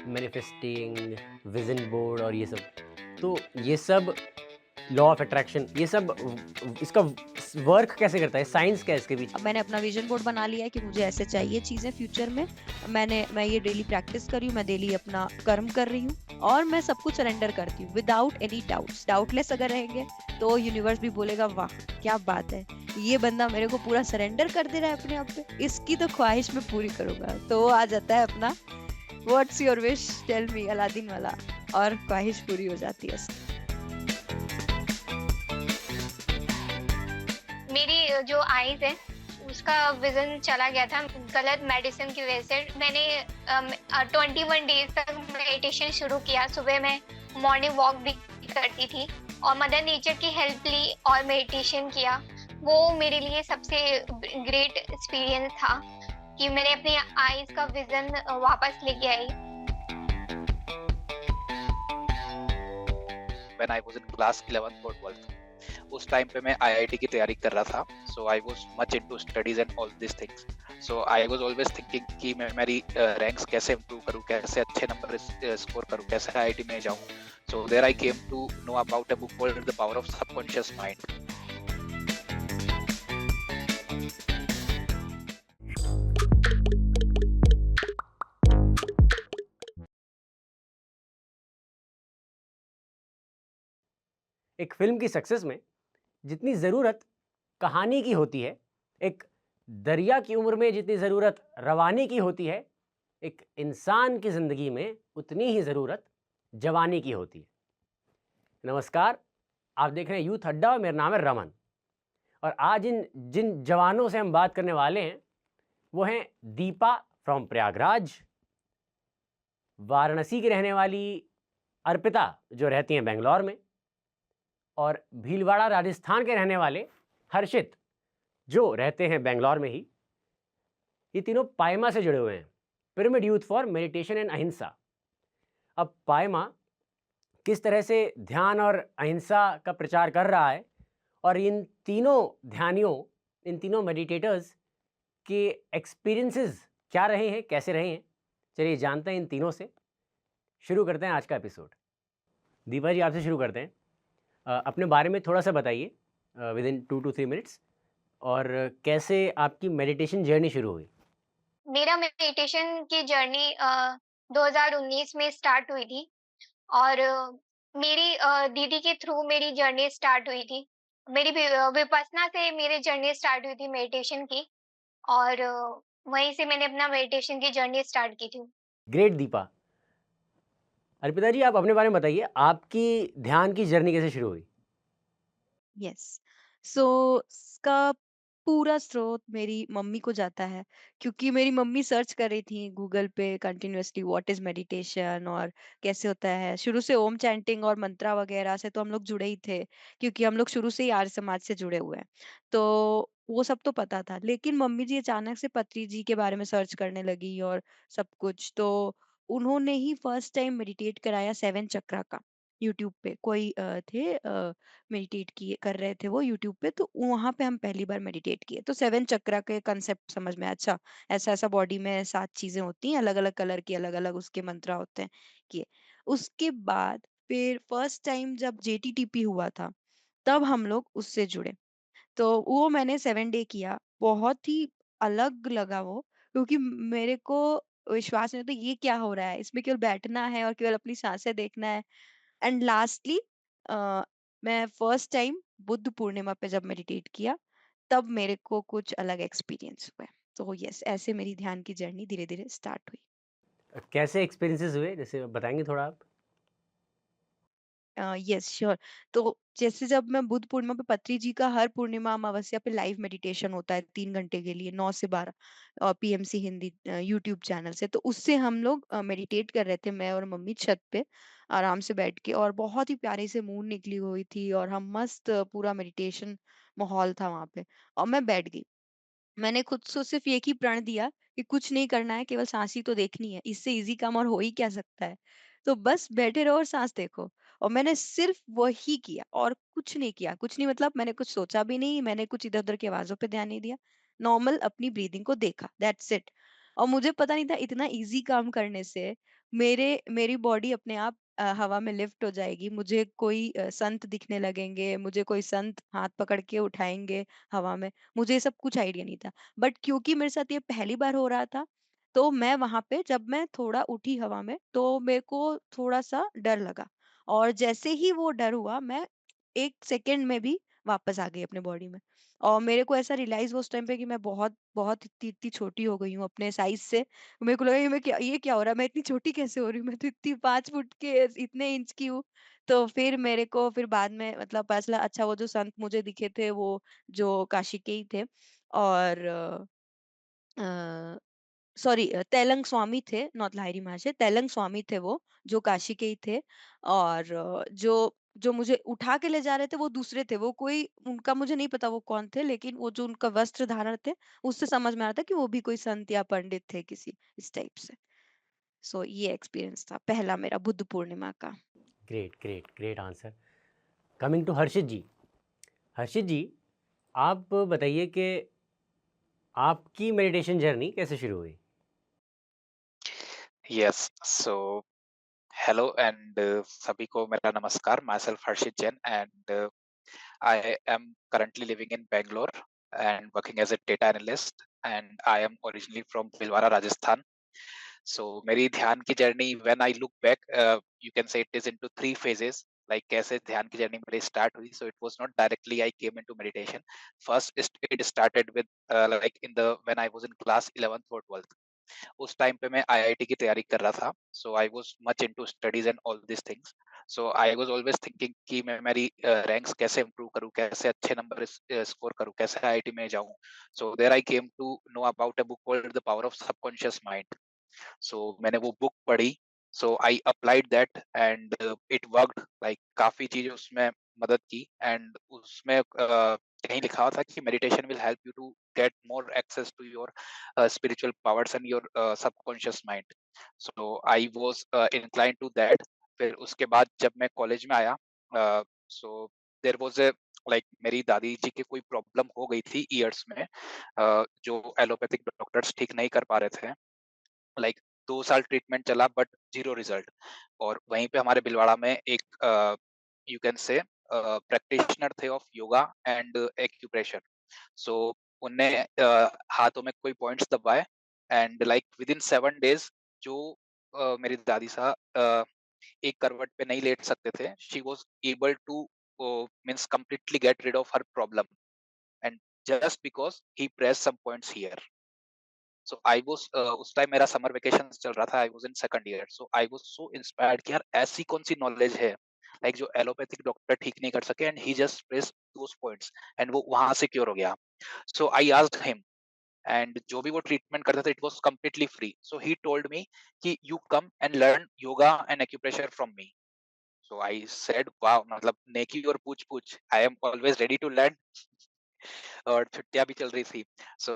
Manifesting, vision board और ये सब। तो ये सब लॉ ऑफ अट्रैक्शन ये सब इसका वर्क कैसे करता है? साइंस क्या है इसके पीछे? अब मैंने अपना विजन बोर्ड बना लिया है कि मुझे ऐसे चाहिए चीज़ें फ्यूचर में। मैं ये डेली प्रैक्टिस कर रही हूँ, मैं डेली अपना कर्म कर रही हूँ और मैं सब कुछ सरेंडर करती हूँ विदाउट एनी डाउट्स। डाउटलेस अगर रहेंगे तो यूनिवर्स भी बोलेगा वाह! क्या बात है! ये बंदा मेरे को पूरा सरेंडर कर दे रहा है अपने आप पे, इसकी तो ख्वाहिश मैं पूरी करूँगा। तो वो आ जाता है अपना what's your wish tell me Aladdin वाला और ख्वाहिश पूरी हो जाती है उसकी। मेरी जो आईज़ है, उसका विज़न चला गया था गलत मेडिसिन की वज़ह से। मैंने 21 डेज़ तक मेडिटेशन शुरू किया। सुबह मैं मॉर्निंग वॉक भी करती थी और मदर नेचर की हेल्प ली और मेडिटेशन किया। वो मेरे लिए सबसे ग्रेट एक्सपीरियंस था कि मैंने अपनी आईज़ का विज़न वापस लेके आई। When I was in class 11th और 12th उस टाइम पे मैं आईआईटी की तैयारी कर रहा था। So I was much into studies and all this things. So I was always thinking कि मैं मेरी रैंक्स कैसे इंप्रूव करूं, कैसे अच्छे नंबर स्कोर करूं, कैसे आईआईटी में जाऊं। So there I came to know about a book called the power of subconscious mind. एक फ़िल्म की सक्सेस में जितनी ज़रूरत कहानी की होती है, एक दरिया की उम्र में जितनी ज़रूरत रवानी की होती है, एक इंसान की ज़िंदगी में उतनी ही ज़रूरत जवानी की होती है। नमस्कार, आप देख रहे हैं यूथ अड्डा और मेरा नाम है रमन। और आज इन जिन जवानों से हम बात करने वाले हैं, वो हैं दीपा फ्रॉम प्रयागराज, वाराणसी की रहने वाली अर्पिता जो रहती हैं बेंगलोर में, और भीलवाड़ा राजस्थान के रहने वाले हर्षित जो रहते हैं बेंगलोर में ही। ये तीनों पायमा से जुड़े हुए हैं, pyramid youth for meditation and अहिंसा। अब पायमा किस तरह से ध्यान और अहिंसा का प्रचार कर रहा है और इन तीनों ध्यानियों, इन तीनों मेडिटेटर्स के एक्सपीरियंसेस क्या रहे हैं, कैसे रहे हैं, चलिए जानते हैं इन तीनों से। शुरू करते हैं आज का एपिसोड। दीपा जी, आपसे शुरू करते हैं। अपने बारे में थोड़ा सा बताइए विद इन 2 to 3 मिनट्स, और कैसे आपकी मेडिटेशन जर्नी शुरू हुई। मेरा मेडिटेशन की जर्नी 2019 में स्टार्ट हुई थी और मेरी दीदी के थ्रू मेरी जर्नी स्टार्ट हुई थी। मेरी विपस्सना से मेरी जर्नी स्टार्ट हुई थी मेडिटेशन की और वहीं से मैंने अपना मेडिटेशन की जर्नी स्टार्ट की थी। ग्रेट दीपा। अर्पिता जी, आप अपने बारे में बताइए, आपकी ध्यान की जर्नी कैसे शुरू हुई। यस। सो इसका पूरा स्रोत मेरी मम्मी को जाता है क्योंकि मेरी मम्मी सर्च कर रही थी गूगल पे कंटिन्यूअसली व्हाट इज मेडिटेशन और कैसे होता है। शुरू से ओम चैंटिंग और मंत्रा वगैरह से तो हम लोग जुड़े ही थे क्योंकि हम लोग शुरू से ही आर्य समाज से जुड़े हुए हैं। तो वो सब तो पता था, लेकिन मम्मी जी अचानक से पत्री जी के बारे में सर्च करने लगी और सब कुछ। तो उन्होंने ही फर्स्ट टाइम मेडिटेट कराया 7 चक्रा का। यूट्यूब पे कोई थे मेडिटेट किए कर रहे थे वो यूट्यूब पे, तो वहां पे हम पहली बार मेडिटेट किए। तो 7 चक्रा के कंसेप्ट समझ में आया, अच्छा ऐसा ऐसा बॉडी में 7 चीजें होती हैं, अलग अलग कलर की, अलग अलग उसके मंत्रा होते हैं। किए। उसके बाद फिर फर्स्ट टाइम जब जेटीटीपी हुआ था तब हम लोग उससे जुड़े। तो वो मैंने 7 डे किया, बहुत ही अलग लगा वो, क्योंकि मेरे को विश्वास नहीं होता ये क्या हो रहा है, इसमें केवल बैठना है और केवल अपनी सांसें देखना है। एंड लास्टली अ, मैं फर्स्ट टाइम बुद्ध पूर्णिमा पे जब मेडिटेट किया, तब मेरे को कुछ अलग एक्सपीरियंस हुए। तो यस, ऐसे मेरी ध्यान की जर्नी धीरे-धीरे स्टार्ट हुई। कैसे एक्सपीरियंसेस हुए, जैसे बताएंगे थोड़ा आप। Yes sure. तो जैसे जब मैं बुद्ध पूर्णिमा पे पत्री जी का हर पूर्णिमा अमावस्या पे लाइव मेडिटेशन होता है 3 घंटे के लिए 9 से 12 पीएमसी हिंदी यूट्यूब चैनल से, तो उससे हम लोग मेडिटेट कर रहे थे, मैं और मम्मी छत पे आराम से बैठ के, और बहुत ही प्यारी से मून निकली हुई थी और हम मस्त पूरा मेडिटेशन माहौल था वहां पे। और मैं बैठ गई, मैंने खुद से सिर्फ एक ही प्रण दिया कि कुछ नहीं करना है, केवल सांस ही तो देखनी है, इससे इजी काम और हो ही क्या सकता है। तो बस बैठे रहो और सांस देखो। और मैंने सिर्फ वही किया और कुछ नहीं किया। कुछ नहीं मतलब मैंने कुछ सोचा भी नहीं, मैंने कुछ इधर उधर की आवाजों पे ध्यान नहीं दिया। नॉर्मल अपनी ब्रीदिंग को देखा, दैट्स इट। और मुझे पता नहीं था इतना इजी काम करने से मेरी बॉडी अपने आप हवा में लिफ्ट हो जाएगी, मुझे कोई संत दिखने लगेंगे, मुझे कोई संत हाथ पकड़ के उठाएंगे हवा में, मुझे ये सब कुछ आइडिया नहीं था। बट क्योंकि मेरे साथ ये पहली बार हो रहा था, तो मैं वहां पे जब मैं थोड़ा उठी हवा में तो मेरे को थोड़ा सा डर लगा, और जैसे ही वो डर हुआ मैं 1 सेकेंड में भी वापस आ गई अपने बॉडी में। और मेरे को ऐसा रियलाइज हुआ उस टाइम पे कि मैं बहुत बहुत इतनी इतनी छोटी हो गई हूँ अपने साइज से। मेरे को लगा ये क्या हो रहा है, मैं इतनी छोटी कैसे हो रही हूँ, मैं तो इतनी 5 फुट के इतने इंच की हूँ। तो फिर मेरे को फिर बाद में मतलब पता चला, अच्छा वो जो संत मुझे दिखे थे वो जो काशी के ही थे, और सॉरी तेलंग स्वामी थे, नॉट लाहिरी महाशय, तेलंग स्वामी थे वो, जो काशी के ही थे। और जो जो मुझे उठा के ले जा रहे थे वो दूसरे थे, वो कोई उनका मुझे नहीं पता वो कौन थे, लेकिन वो जो उनका वस्त्र धारण थे उससे समझ में आ रहा था कि वो भी कोई संत या पंडित थे किसी इस टाइप से। सो ये एक्सपीरियंस था पहला मेरा बुद्ध पूर्णिमा का। Great great great answer. Coming to Harshit ji. Harshit ji, आप बताइए कि आपकी मेडिटेशन जर्नी कैसे शुरू हुई? यस, सो हेलो एंड सभी को मेरा नमस्कार। My self Harshit Jain and I am currently living in Bangalore and working as a data analyst, and I am originally from Bhilwara, Rajasthan. So मेरी ध्यान की journey, when I look back, you can say it is into 3 phases. Like कैसे ध्यान की journey मेरी start हुई. So it was not directly I came into meditation. First it started with like in the when I was in class 11th or 12th. उस time पे मैं IIT की तैयारी कर रहा था. So I was much into studies and all this things. So I was always thinking कि मैं मेरी रैंक्स कैसे इंप्रूव करूं, कैसे अच्छे नंबर स्कोर करूं, कैसे आईआईटी में जाऊं. So there I came to know about a book called the power of subconscious mind. So मैंने वो बुक पढ़ी. So I applied that and it worked. Like काफी चीजें उसमें मदद की. एंड उसमें कहीं लिखा हुआ था कि meditation will help you to get more access to your spiritual powers and your subconscious mind. So I was inclined to that. फिर उसके बाद जब मैं कॉलेज में आया, so there was a like मेरी दादी जी की कोई प्रॉब्लम हो गई थी ईयर्स में, जो एलोपैथिक डॉक्टर्स ठीक नहीं कर पा रहे थे. लाइक 2 साल ट्रीटमेंट चला बट जीरो रिजल्ट. और वहीं पे हमारे भिलवाड़ा में एक यू कैन से प्रैक्टिशनर थे ऑफ योगा एंड एक्यूप्रेशर. सो उनने हाथों में कोई पॉइंट्स दबाए and like with in 7 days जो मेरी दादी साहब एक करवट पे नहीं लेट सकते थे, she was able two means completely get rid of her problem, and just because he pressed some points here. So I was उस टाइम मेरा समर वेकेशन चल रहा था. आई was in second year. So I was so inspired कि यार ऐसी कौन सी knowledge है लाइक जो एलोपैथिक डॉक्टर ठीक नहीं कर सके, and he just press those points and वो वहां से क्योर हो गया. सो आई आस्क्ड हिम, एंड जो भी वो ट्रीटमेंट करता था it was completely free. So he told me कि you come and learn yoga and acupressure from me. So I said wow, मतलब नेकी और पूछ पूछ, I am always ready to learn. और छुट्टियां भी चल रही थी. So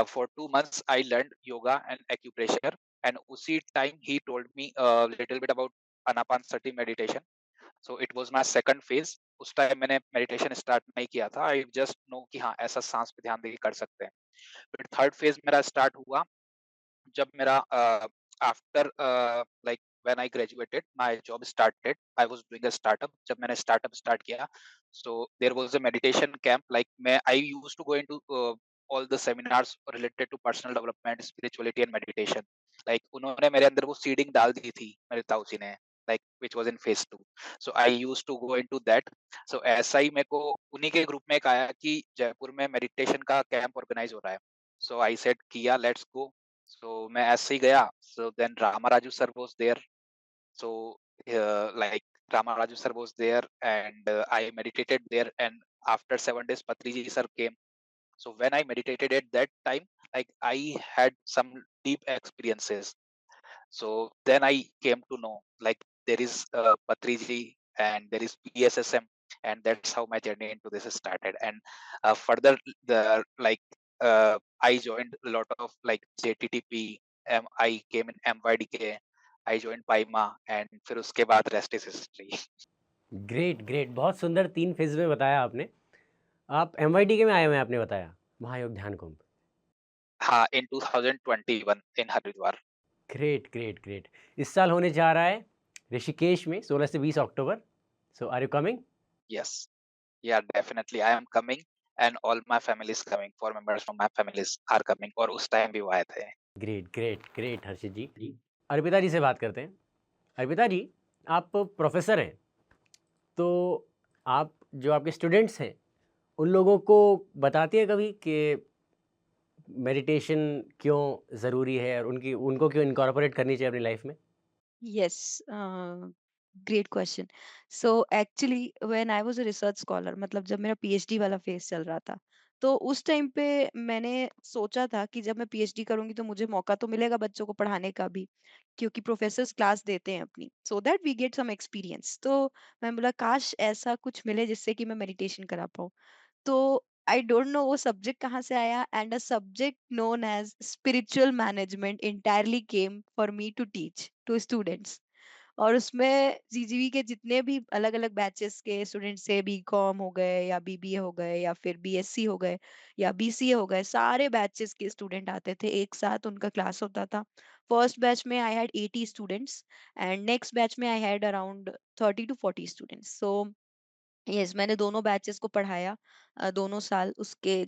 for 2 months I learn yoga and acupressure. And उसी टाइम ही told me little bit about anapanasati meditation. So it was my second phase. उस टाइम मैंने मेडिटेशन स्टार्ट नहीं किया था. आई जस्ट नो कि हाँ ऐसा सांस पे ध्यान देके कर सकते हैं. फिर थर्ड फेज मेरा स्टार्ट हुआ जब मेरा after like when I graduated, my job started. I was doing a startup. जब मैंने startup start किया, so there was a meditation camp. Like I used to go into all the seminars related to personal development, spirituality and meditation. Like उन्होंने मेरे अंदर वो seeding डाल दी थी मेरे ताऊ जी ने, like which was in phase 2. So I used to go into that. So ऐसा ही मेरे को उन्हीं के ग्रुप में एक आया कि जयपुर में meditation का कैंप ऑर्गेनाइज हो रहा है. So I said किया, let's go. So मैं ऐसे ही गया. So then Ramaraju sir was there. So like Ramaraju sir was there, and I meditated there. And after 7 days, Patriji sir came. So when I meditated at that time, like I had some deep experiences. So then I came to know like there is Patriji and there is PSSM, and that's how my journey into this started. And further, I joined a lot of like JTTP. I came in MYDK. I joined Paima, and फिर उसके बाद rest is history. Great great, बहुत सुंदर 3 phase में बताया आपने. आप एमवाईटी में आए हुए हैं आपने बताया, महायोग ध्यान कुंभ. हाँ, in 2021 in Haridwar. Great, great, great. इस साल होने जा रहा है ऋषिकेश में 16 से 20 October. So are you coming? Yes. Yeah, definitely. I am coming and all my family is coming. 4 members from my families are coming. और उस टाइम भी वो आए थे. ग्रेट, ग्रेट, ग्रेट हर्षित जी। अर्पिता जी से बात करते हैं। अर्पिता जी, आप प्रोफ़ेसर हैं, तो आप जो आपके स्टूडेंट्स हैं, उन लोगों को बताती हैं कभी कि मेडिटेशन क्यों ज़रूरी है और उनको क्यों इनकॉर्पोरेट करनी चाहिए अपनी लाइफ़ में? Yes, great question. So actually when I was a research scholar, मतलब जब मेरा पीएचडी वाला फेज चल रहा था, तो उस टाइम पे मैंने सोचा था कि जब मैं पीएचडी करूंगी तो मुझे मौका तो मिलेगा बच्चों को पढ़ाने का भी, क्योंकि प्रोफेसर्स क्लास देते हैं अपनी, so that we get some experience. तो मैं बोला काश ऐसा कुछ मिले जिससे कि मैं मेडिटेशन करा पाऊँ। तो आई डोंट नो वो सब्जेक्ट कहाँ से आया, and a subject known as spiritual management entirely came for me to teach to students. और उसमें जीजीवी के जितने भी अलग अलग बैचेस के स्टूडेंट्स थे, बीकॉम हो गए या बीबीए हो गए या फिर बीएससी हो गए या बीसीए हो गए, सारे बैचेस के स्टूडेंट आते थे एक साथ, उनका क्लास होता था। फर्स्ट बैच में I had 80 students and next batch में I had around 30 to 40 students. So yes, मैंने दोनों बैचेस को पढ़ाया, दोनों साल उसके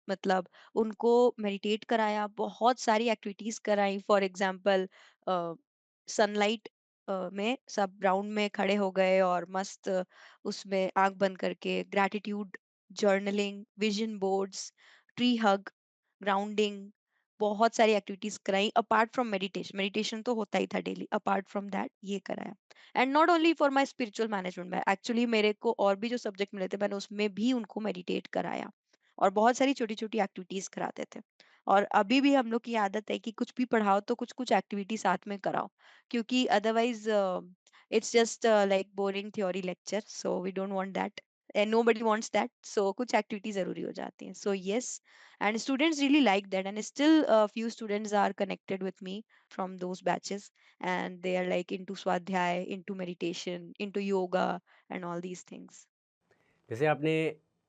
मतलब उनको मेडिटेट कराया, बहुत सारी एक्टिविटीज कराई। फॉर एग्जांपल सनलाइट में सब राउंड में खड़े हो गए और मस्त उसमें आंख बंद करके gratitude journaling, vision boards, tree hug, grounding, बहुत सारी एक्टिविटीज कराई। अपार्ट फ्रॉम मेडिटेशन, मेडिटेशन तो होता ही था डेली, अपार्ट फ्रॉम दैट ये कराया। And not only for my spiritual management, में एक्चुअली मेरे को और भी जो सब्जेक्ट मिले थे मैंने उसमें भी उनको मेडिटेट कराया और बहुत सारी छोटी छोटी एक्टिविटीज कराते थे। और अभी भी हम लोग की आदत है कि कुछ भी पढ़ाओ तो कुछ कुछ एक्टिविटी साथ में कराओ, क्योंकि otherwise it's just like boring theory lecture, so we don't want that and nobody wants that, so कुछ एक्टिविटी जरूरी हो जाती हैं। So yes, and students really like that, and still a few students are connected with me from those batches, and they are like into swadhyay, into meditation, into yoga and all these things. जैसे आपने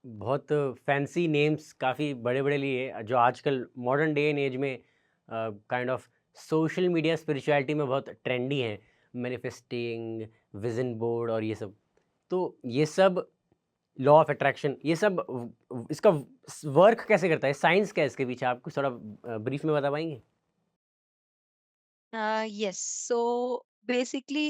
बहुत fancy names काफ़ी बड़े-बड़े लिए जो आजकल modern day and as में kind of social media spirituality में बहुत ट्रेंडी हैं, मैनिफेस्टिंग, विज़न बोर्ड और ये सब। तो ये सब लॉ ऑफ अट्रैक्शन, ये सब इसका वर्क कैसे करता है? साइंस क्या है इसके पीछे? आप कुछ थोड़ा ब्रीफ में बता पाएँगे? Yes, so basically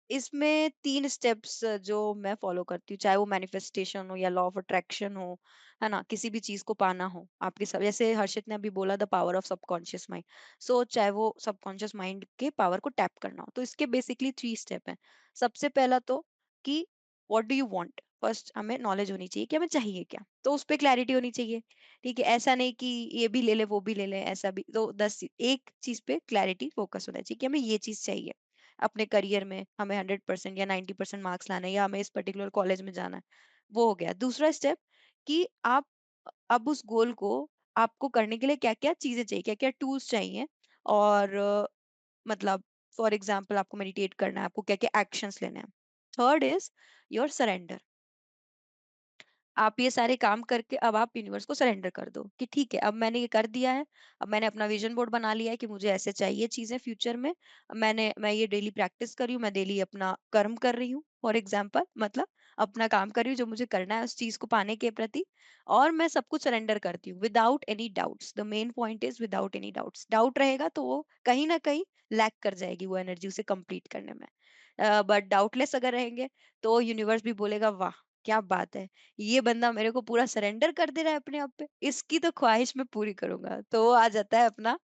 इसमें 3 स्टेप्स जो मैं फॉलो करती हूँ, चाहे वो मैनिफेस्टेशन हो या लॉ ऑफ अट्रैक्शन हो, है ना? किसी भी चीज़ को पाना हो, आपके सब जैसे हर्षित ने अभी बोला the power of subconscious mind. So चाहे वो सबकॉन्शियस माइंड के पावर को टैप करना हो, तो इसके बेसिकली 3 स्टेप हैं। सबसे पहला तो कि what do you want? First हमें नॉलेज होनी चाहिए कि हमें चाहिए क्या? तो उस पे क्लैरिटी होनी चाहिए, ठीक है? ऐसा नहीं कि ये भी ले ले, वो भी ले ले, ऐसा भी। तो 10 एक चीज़ पे क्लैरिटी फोकस होना चाहिए कि हमें ये चीज़ चाहिए। अपने करियर में हमें 100% या 90% मार्क्स लाना है या हमें इस पर्टिकुलर कॉलेज में जाना है, वो हो गया। दूसरा स्टेप कि आप अब उस गोल को आपको करने के लिए क्या क्या चीजें चाहिए, क्या क्या टूल्स चाहिए, और मतलब फॉर एग्जाम्पल आपको मेडिटेट करना है, आपको क्या क्या एक्शंस लेने हैं। Third is your surrender. आप ये सारे काम करके अब आप यूनिवर्स को सरेंडर कर दो कि ठीक है, अब मैंने ये कर दिया है, अब मैंने अपना विजन बोर्ड बना लिया है कि मुझे ऐसे चाहिए चीजें फ्यूचर में। मैं ये डेली प्रैक्टिस कर रही हूँ, मैं डेली अपना कर्म कर रही हूँ, फॉर एग्जाम्पल मतलब अपना काम कर रही हूँ जो मुझे करना है उस चीज को पाने के प्रति, और मैं सब कुछ सरेंडर करती हूँ without any doubts. The main point is without any doubts. Doubt रहेगा तो वो कहीं ना कहीं लैक कर जाएगी वो एनर्जी उसे कंप्लीट करने में। बट डाउटलेस अगर रहेंगे तो यूनिवर्स भी बोलेगा वाह क्या बात है, ये बंदा मेरे को पूरा सरेंडर कर दे रहा है अपने आप पे, इसकी तो ख्वाहिश मैं पूरी करूंगा। तो वो आ जाता है अपना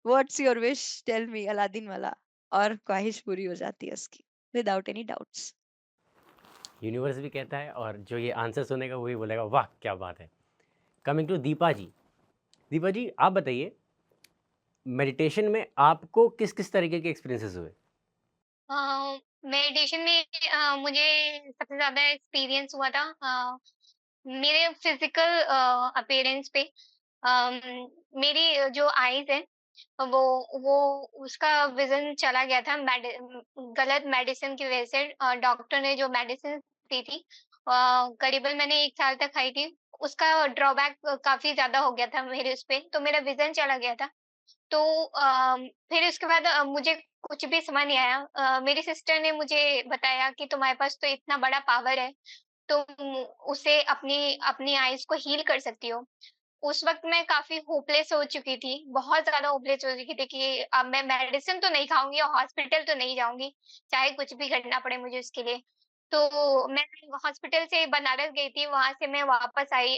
what's your wish tell me Aladdin वाला, और ख्वाहिश पूरी हो जाती है उसकी विदाउट एनी डाउट्स। यूनिवर्स भी कहता है और जो ये आंसर सुनेगा वही बोलेगा वाह क्या बात है। कमिंग टू दीपा जी। दीपा जी, आप बताइए मेडिटेशन में आपको किस किस तरीके के एक्सपीरियंसेस हुए? मेडिटेशन में मुझे सबसे ज्यादा एक्सपीरियंस हुआ था मेरे फिजिकल अपीयरेंस पे। अम, मेरी जो आईज है वो वो उसका विजन चला गया था गलत मेडिसिन की वजह से। डॉक्टर ने जो मेडिसिन दी थी करीबन मैंने 1 साल तक खाई थी, उसका ड्रॉबैक काफी ज्यादा हो गया था मेरे उस पे, तो मेरा विजन चला गया था। तो फिर उसके बाद मुझे कुछ भी समझ नहीं आया। मेरी सिस्टर ने मुझे बताया कि तुम्हारे पास तो इतना बड़ा पावर है, तुम उसे अपनी अपनी आइज़ को हील कर सकती हो। उस वक़्त मैं काफ़ी होपलेस हो चुकी थी, बहुत ज़्यादा होपलेस हो चुकी थी कि अब मैं मेडिसिन तो नहीं खाऊँगी और हॉस्पिटल तो नहीं जाऊँगी, चाहे कुछ भी करना पड़े मुझे उसके लिए। तो मैं हॉस्पिटल से बनारस गई थी, वहाँ से मैं वापस आई,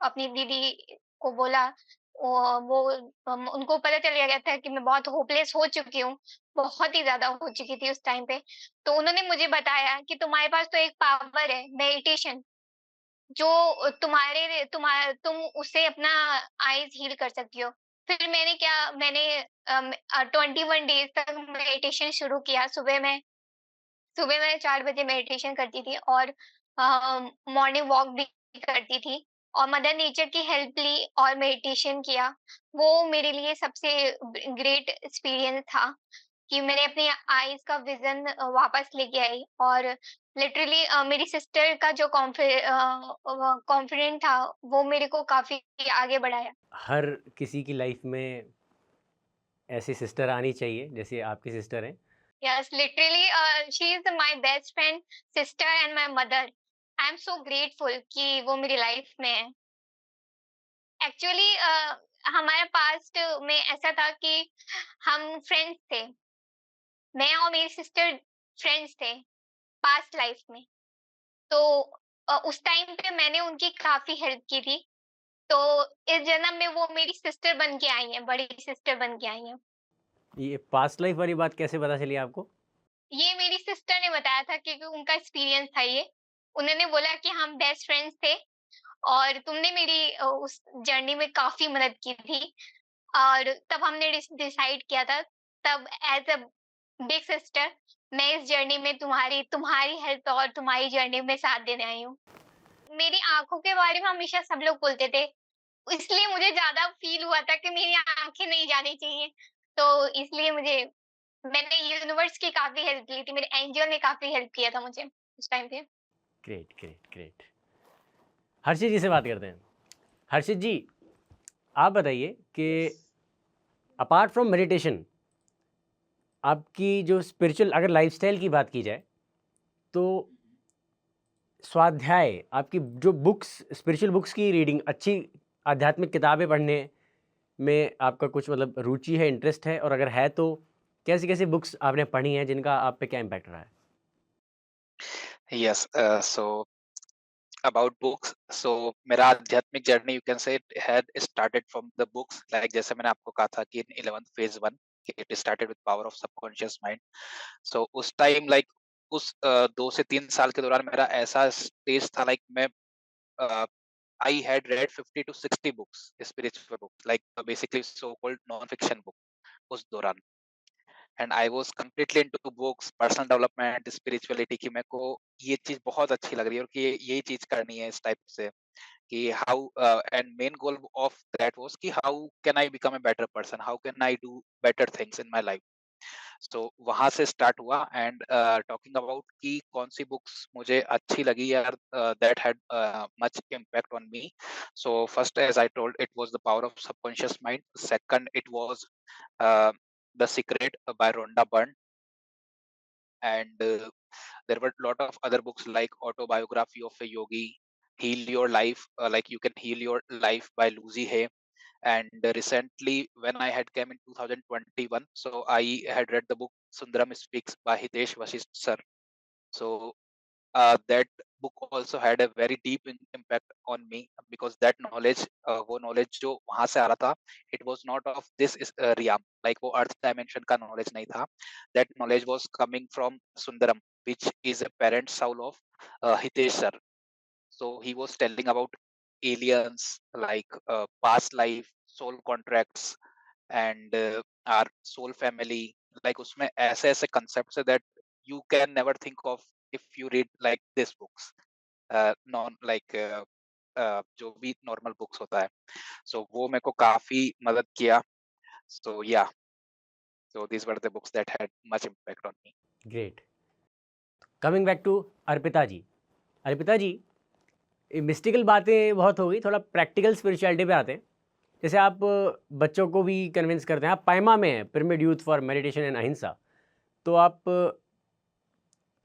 अपनी दीदी को बोला, वो उनको पता चल गया था कि मैं बहुत होपलेस हो चुकी हूँ, बहुत ही ज़्यादा हो चुकी थी उस टाइम पे। तो उन्होंने मुझे बताया कि तुम्हारे पास तो एक पावर है, मेडिटेशन, जो तुम उससे अपना आईज़ हील कर सकती हो। फिर मैंने 21 डेज़ तक मेडिटेशन शुरू किया। सुबह मैं 4 बजे मेडिटेशन करती थी और मॉर्निंग वॉक भी करती थी और मदर नेचर की हेल्प ली और मेडिटेशन किया। वो मेरे लिए सबसे ग्रेट एक्सपीरियंस था कि मैंने अपनी आईज़ का विज़न वापस लेके आई और लिटरली मेरी सिस्टर का जो कॉन्फिडेंट था, वो मेरे को काफ़ी आगे बढ़ाया। हर किसी की लाइफ में ऐसी सिस्टर आनी चाहिए जैसे आपकी सिस्टर हैं। Yes, literally, she is my best friend, sister and my mother. I am so grateful कि वो मेरी लाइफ में है। एक्चुअली हमारे पास्ट में ऐसा था कि हम फ्रेंड्स थे। मैं और मेरी सिस्टर फ्रेंड्स थे पास्ट लाइफ में। तो उस टाइम पे मैंने उनकी काफ़ी हेल्प की थी। तो इस जन्म में वो मेरी सिस्टर बन के आई हैं, बड़ी सिस्टर बन के आई हैं। ये पास्ट लाइफ वाली बात कैसे पता चली आपको? ये मेरी सिस्टर ने बताया था क्योंकि उनका एक्सपीरियंस था ये। उन्होंने बोला कि हम बेस्ट फ्रेंड्स थे और तुमने मेरी उस जर्नी में काफ़ी मदद की थी और तब हमने डिसाइड किया था, तब एज़ अ बिग सिस्टर मैं इस जर्नी में तुम्हारी तुम्हारी हेल्प और तुम्हारी जर्नी में साथ देने आई हूँ। मेरी आँखों के बारे में हमेशा सब लोग बोलते थे, इसलिए मुझे ज़्यादा फ़ील हुआ था कि मेरी आँखें नहीं जानी चाहिए। तो इसलिए मैंने यूनिवर्स की काफ़ी हेल्प ली थी, मेरे एंजल ने काफ़ी हेल्प किया था मुझे उस टाइम पे। Great, great, great. Harshit ji से बात करते हैं। हर्षित जी, आप बताइए कि अपार्ट फ्रॉम मेडिटेशन आपकी जो स्पिरिचुअल अगर लाइफ़स्टाइल की बात की जाए, तो स्वाध्याय आपकी जो बुक्स स्पिरिचुअल बुक्स की रीडिंग अच्छी आध्यात्मिक किताबें पढ़ने में आपका कुछ मतलब रुचि है, इंटरेस्ट है? और अगर है तो कैसी-कैसी बुक्स आपने पढ़ी हैं जिनका आप पे क्या इम्पैक्ट रहा है? Yes, so about books, so मेरा आध्यात्मिक journey you can say it had started from the books, like जैसे मैंने आपको कहा था कि in 11th phase 1 it started with power of subconscious mind. So उस टाइम like उस 2 से 3 साल के दौरान मेरा ऐसा स्टेज था like मैं I had read 50 to 60 books, spiritual books, like basically so-called non-fiction book उस दौरान। And I was completely into books, personal development, spirituality की मेरे को ये चीज बहुत अच्छी लग रही है और कि यही चीज करनी है इस टाइप से कि how and main goal of that was कि how can I become a better person, how can I do better things in my life. So वहां से स्टार्ट हुआ एंड टॉकिंग अबाउट कि कौन सी बुक्स मुझे अच्छी लगी यार, that had much impact on me. So first as I told it was the power of subconscious mind, second it was The Secret by Rhonda Byrne, and there were a lot of other books like Autobiography of a Yogi, Heal Your Life, like You Can Heal Your Life by Lucy Hay. And recently, when I had came in 2021, so I had read the book Sundaram Speaks by Hitesh Vasisth sir. So that book also had a very deep impact on me because that knowledge, वो knowledge जो वहाँ से आ रहा था, it was not of this realm, like वो earth dimension का knowledge नहीं था. That knowledge was coming from Sundaram, which is a parent soul of Hitesh sir. So he was telling about aliens, like past life, soul contracts, and our soul family. Like उसमें ऐसे ऐसे concepts है that you can never think of if you read like these books, non like जो भी normal books होता है. So वो मेरे को काफी मदद किया. So yeah, so these were the books that had much impact on me. Great. Coming back to Arpita ji. Arpita ji, mystical बातें बहुत हो गई, थोड़ा प्रैक्टिकल स्पिरिचुअलिटी पे आते हैं। जैसे आप बच्चों को भी कन्विंस करते हैं, आप पायमा में हैं, pyramid youth for meditation and अहिंसा, तो आप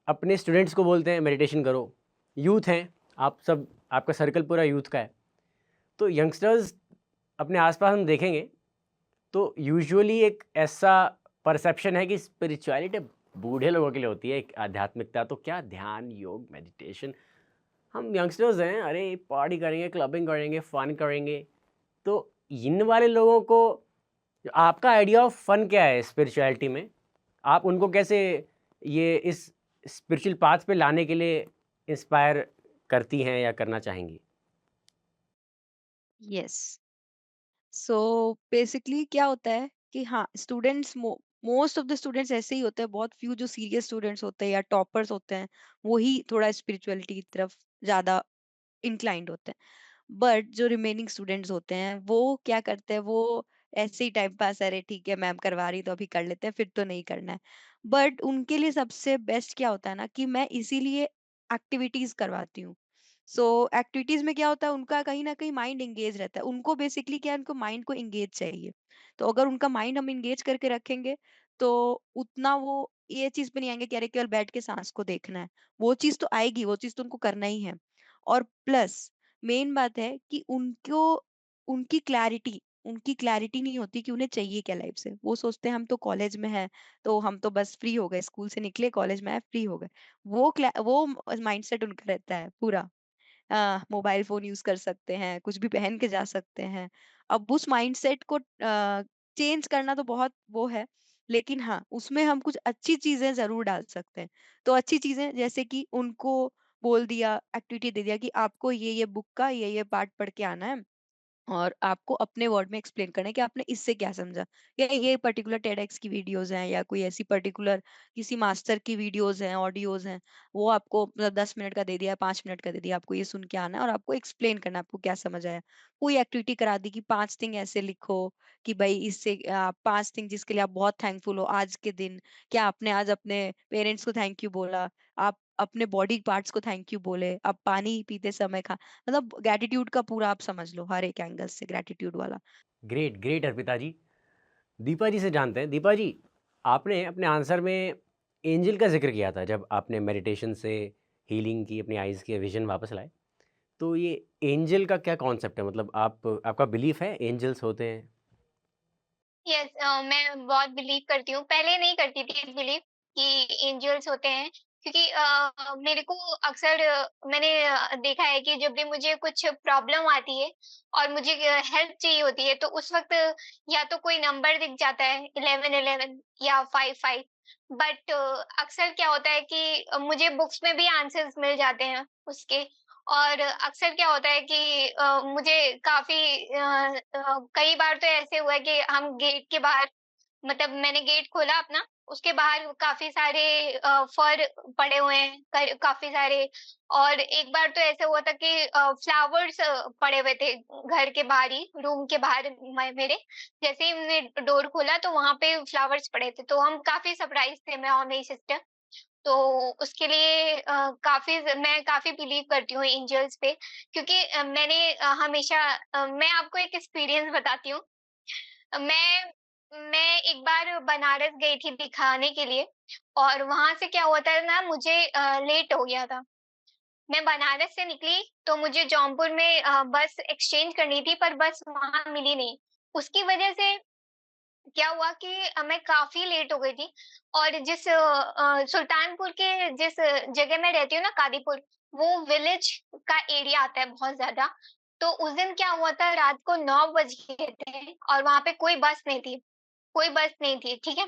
अपने स्टूडेंट्स को बोलते हैं मेडिटेशन करो। यूथ हैं आप सब, आपका सर्कल पूरा यूथ का है, तो यंगस्टर्स अपने आसपास हम देखेंगे तो यूजुअली एक ऐसा परसेप्शन है कि स्पिरिचुअलिटी बूढ़े लोगों के लिए होती है, एक आध्यात्मिकता। तो क्या ध्यान, योग, मेडिटेशन, हम यंगस्टर्स हैं, अरे पार्टी करेंगे, क्लबिंग करेंगे, फन करेंगे, तो इन वाले लोगों को आपका आइडिया ऑफ फन क्या है स्पिरिचुअलिटी में? आप उनको कैसे ये इस स्पिरिचुअल पाथ पे लाने के लिए इंस्पायर करती हैं या करना चाहेंगी? यस। सो बेसिकली क्या होता है कि हाँ, students most of the students ऐसे ही होते हैं, बहुत फ्यू जो सीरियस स्टूडेंट्स होते हैं या टॉपर्स होते हैं, वो ही थोड़ा स्पिरिचुअलिटी की तरफ ज्यादा इंक्लाइंड होते हैं। बट जो रिमेनिंग स्टूडेंट्स होते हैं वो क्या करते हैं, वो ऐसे ही टाइम पास, अरे ठीक है मैम करवा रही तो अभी कर लेते हैं, फिर तो नहीं करना है। बट उनके लिए सबसे बेस्ट क्या होता है ना, कि मैं इसीलिए एक्टिविटीज करवाती हूँ। सो एक्टिविटीज में क्या होता है, उनका कहीं ना कहीं माइंड एंगेज रहता है। उनको बेसिकली क्या है, उनको माइंड को एंगेज चाहिए। तो अगर उनका माइंड हम एंगेज करके रखेंगे तो उतना वो ये चीज पे नहीं आएंगे कि अरे केवल बैठ के सांस को देखना है। वो चीज तो आएगी, वो चीज तो उनको करना ही है। और प्लस मेन बात है कि उनको उनकी क्लैरिटी नहीं होती कि उन्हें चाहिए क्या लाइफ से। वो सोचते हैं हम तो कॉलेज में है, तो हम तो बस फ्री हो गए, स्कूल से निकले, कॉलेज में आए, फ्री हो गए। वो माइंडसेट उनका रहता है पूरा। मोबाइल फोन यूज कर सकते हैं, कुछ भी पहन के जा सकते हैं। अब उस माइंडसेट को चेंज करना तो बहुत वो है, लेकिन हाँ, उसमें हम कुछ अच्छी चीजें जरूर डाल सकते हैं। तो अच्छी चीजें जैसे कि उनको बोल दिया, एक्टिविटी दे दिया कि आपको ये बुक का ये पार्ट पढ़ के आना है, और आपको अपने वर्ड में एक्सप्लेन करना है कि आपने इससे क्या समझा। या ये पर्टिकुलर टेडएक्स की वीडियोस हैं, या कोई ऐसी पर्टिकुलर किसी मास्टर की वीडियोस हैं, ऑडियोज हैं, वो आपको मतलब 10 मिनट का दे दिया, 5 मिनट का दे दिया, आपको ये सुन के आना है और आपको एक्सप्लेन करना है आपको क्या समझ आया। कोई एक्टिविटी करा दी कि 5 थिंग ऐसे लिखो कि भाई इससे 5 थिंग जिसके लिए आप बहुत थैंकफुल हो आज के दिन। क्या आपने आज अपने पेरेंट्स को थैंक यू बोला, आप अपने बॉडी पार्ट्स को थैंक यू बोले, आप पानी पीते समय खा, मतलब ग्रेटिट्यूड का पूरा आप समझ लो, हर एक एंगल से ग्रेटिट्यूड वाला। ग्रेट, ग्रेट अर्पिता जी। दीपा जी से जानते हैं। दीपा जी, आपने अपने आंसर में एंजल का ज़िक्र किया था जब आपने मेडिटेशन से हीलिंग की, अपनी आइज़ के विज़न वापस लाए। तो ये एंजल का क्या कॉन्सेप्ट है? मतलब आपका बिलीफ है एंजल्स होते हैं? यस, मैं बहुत बिलीव करती हूँ। पहले नहीं करती थी बिलीव कि एंजल्स होते हैं, क्योंकि मेरे को अक्सर मैंने देखा है कि जब भी मुझे कुछ प्रॉब्लम आती है और मुझे हेल्प चाहिए होती है, तो उस वक्त या तो कोई नंबर दिख जाता है 1111 या 55। बट अक्सर क्या होता है कि मुझे बुक्स में भी आंसर्स मिल जाते हैं उसके। और अक्सर क्या होता है कि मुझे काफ़ी कई बार तो ऐसे हुआ है कि हम गेट के बाहर, मतलब मैंने गेट खोला अपना, उसके बाहर काफ़ी सारे फर पड़े हुए हैं, काफ़ी सारे। और एक बार तो ऐसा हुआ था कि फ्लावर्स पड़े हुए थे घर के बाहर ही, रूम के बाहर मेरे। जैसे ही हमने डोर खोला तो वहाँ पे फ्लावर्स पड़े थे, तो हम काफ़ी सरप्राइज़ थे, मैं और मेरी सिस्टर। तो उसके लिए मैं काफ़ी बिलीव करती हूँ एंजल्स पे, क्योंकि मैंने हमेशा मैं आपको एक एक्सपीरियंस बताती हूँ। मैं एक बार बनारस गई थी दिखाने के लिए, और वहाँ से क्या हुआ था ना, मुझे लेट हो गया था। मैं बनारस से निकली तो मुझे जौनपुर में बस एक्सचेंज करनी थी, पर बस वहाँ मिली नहीं। उसकी वजह से क्या हुआ कि मैं काफ़ी लेट हो गई थी। और सुल्तानपुर के जिस जगह मैं रहती हूँ ना, कादीपुर, वो विलेज का एरिया आता है बहुत ज़्यादा। तो उस दिन क्या हुआ था, रात को 9 बज गए थे और वहाँ पे कोई बस नहीं थी, ठीक है?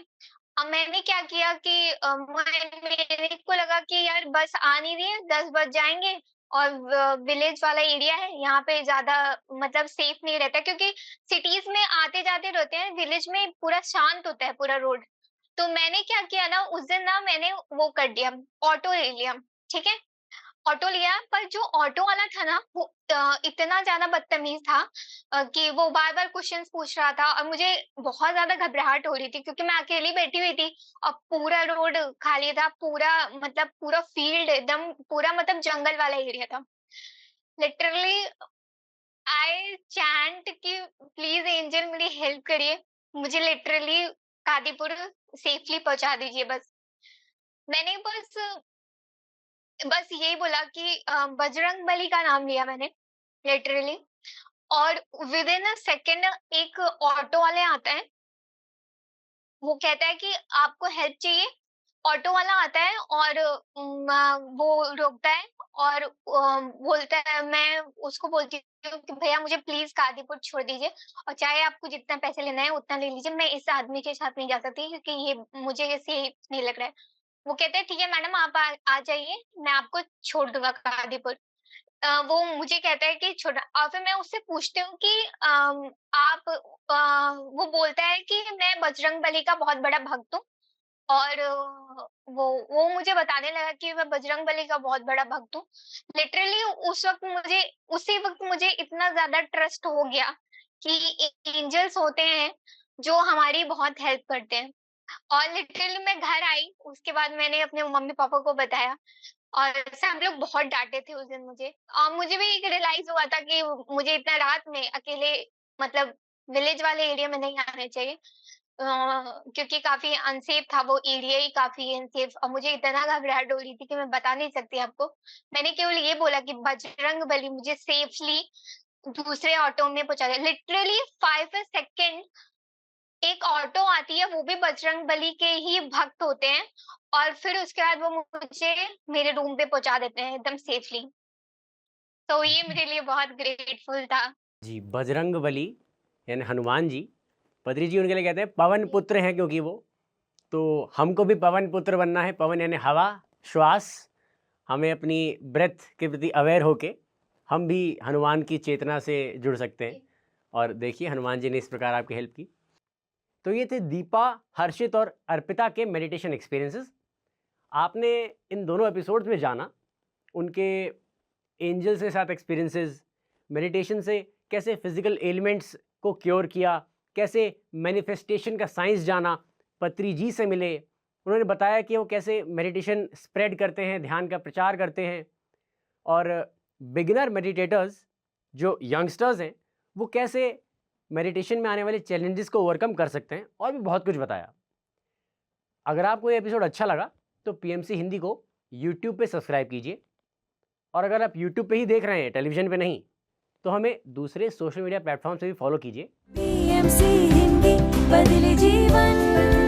अब मैंने क्या किया कि मेरे को लगा कि यार बस आ नहीं रही है, 10 बज जाएँगे, और विलेज वाला एरिया है, यहाँ पे ज़्यादा मतलब सेफ नहीं रहता, क्योंकि सिटीज़ में आते-जाते रहते हैं, विलेज में पूरा शांत होता है पूरा रोड। तो मैंने क्या किया ना, उस दिन ना मैंने वो कर दिया, ऑटो ले लिया, ठीक है? ऑटो लिया, पर जो ऑटो वाला था ना, वो इतना ज़्यादा बदतमीज़ था कि वो बार-बार क्वेश्चन्स पूछ रहा था, और मुझे बहुत ज़्यादा घबराहट हो रही थी, क्योंकि मैं अकेली बैठी हुई थी और पूरा रोड खाली था, पूरा मतलब पूरा फील्ड एकदम, पूरा मतलब जंगल वाला एरिया था। लिटरली आई चैंट कि प्लीज एंजल मेरी हेल्प करिए, मुझे लिटरली कादीपुर सेफली पहुंचा दीजिए। बस मैंने बस यही बोला कि बजरंग बली का नाम लिया मैंने लिटरली, और विद इन अ सेकेंड एक ऑटो वाले आता है, वो कहता है कि आपको हेल्प चाहिए। ऑटो वाला आता है और वो रोकता है और बोलता है, मैं उसको बोलती हूँ कि भैया मुझे प्लीज कादीपुर छोड़ दीजिए, और चाहे आपको जितना पैसे लेना है उतना ले लीजिए, मैं इस आदमी के साथ नहीं जा सकती क्योंकि ये मुझे सेफ नहीं लग रहा है। वो कहते हैं ठीक है मैडम, आप आ जाइए, मैं आपको छोड़ दूंगा कादीपुर। वो मुझे कहता है कि छोटा, और फिर मैं उससे पूछती हूँ कि आप वो बोलता है कि मैं बजरंग बली का बहुत बड़ा भक्त हूँ, और वो मुझे बताने लगा कि मैं बजरंग बली का बहुत बड़ा भक्त हूँ। लिटरली उसी वक्त मुझे इतना ज्यादा ट्रस्ट हो गया कि एंजल्स होते हैं जो हमारी बहुत हेल्प करते हैं। और लिटरली मैं घर आई, उसके बाद मैंने अपने मम्मी पापा को बताया, और सब लोग बहुत डांटे थे उस दिन मुझे, और मुझे भी एक रियलाइज हुआ था कि मुझे इतना रात में अकेले, मतलब विलेज वाले एरिया में नहीं आना चाहिए, क्योंकि काफी अनसेफ था वो एरिया ही, काफी अनसेफ, और मुझे इतना घबराहट हो रही थी कि मैं बता नहीं सकती आपको। मैंने केवल ये बोला कि बजरंग बली मुझे सेफली दूसरे ऑटो में पहुंचा दिया। लिटरली 5 सेकेंड एक ऑटो आती है, वो भी बजरंग बली के ही भक्त होते हैं, और फिर उसके बाद वो मुझे मेरे रूम पे पहुंचा देते हैं एकदम सेफली। तो ये मेरे लिए बहुत ग्रेटफुल था। जी, बजरंग बली यानी हनुमान जी, पदरी जी उनके लिए कहते हैं पवन पुत्र हैं, क्योंकि वो, तो हमको भी पवन पुत्र बनना है। पवन यानी हवा, श्वास। हमें अपनी ब्रेथ के प्रति अवेयर होके हम भी हनुमान की चेतना से जुड़ सकते हैं। और देखिए हनुमान जी ने इस प्रकार आपकी हेल्प की। तो ये थे दीपा, हर्षित और अर्पिता के मेडिटेशन एक्सपीरियंसेस। आपने इन दोनों एपिसोड्स में जाना उनके एंजल्स के साथ एक्सपीरियंसेस, मेडिटेशन से कैसे फिजिकल एलिमेंट्स को क्योर किया, कैसे मैनिफेस्टेशन का साइंस जाना, पत्री जी से मिले, उन्होंने बताया कि वो कैसे मेडिटेशन स्प्रेड करते हैं, ध्यान का प्रचार करते हैं, और बिगिनर मेडिटेटर्स जो यंगस्टर्स हैं वो कैसे मेडिटेशन में आने वाले चैलेंजेस को ओवरकम कर सकते हैं, और भी बहुत कुछ बताया। अगर आपको ये एपिसोड अच्छा लगा तो पीएमसी हिंदी को यूट्यूब पे सब्सक्राइब कीजिए, और अगर आप यूट्यूब पे ही देख रहे हैं, टेलीविजन पे नहीं, तो हमें दूसरे सोशल मीडिया प्लेटफॉर्म से भी फॉलो कीजिए। पीएमसी हिंदी बदले जीवन।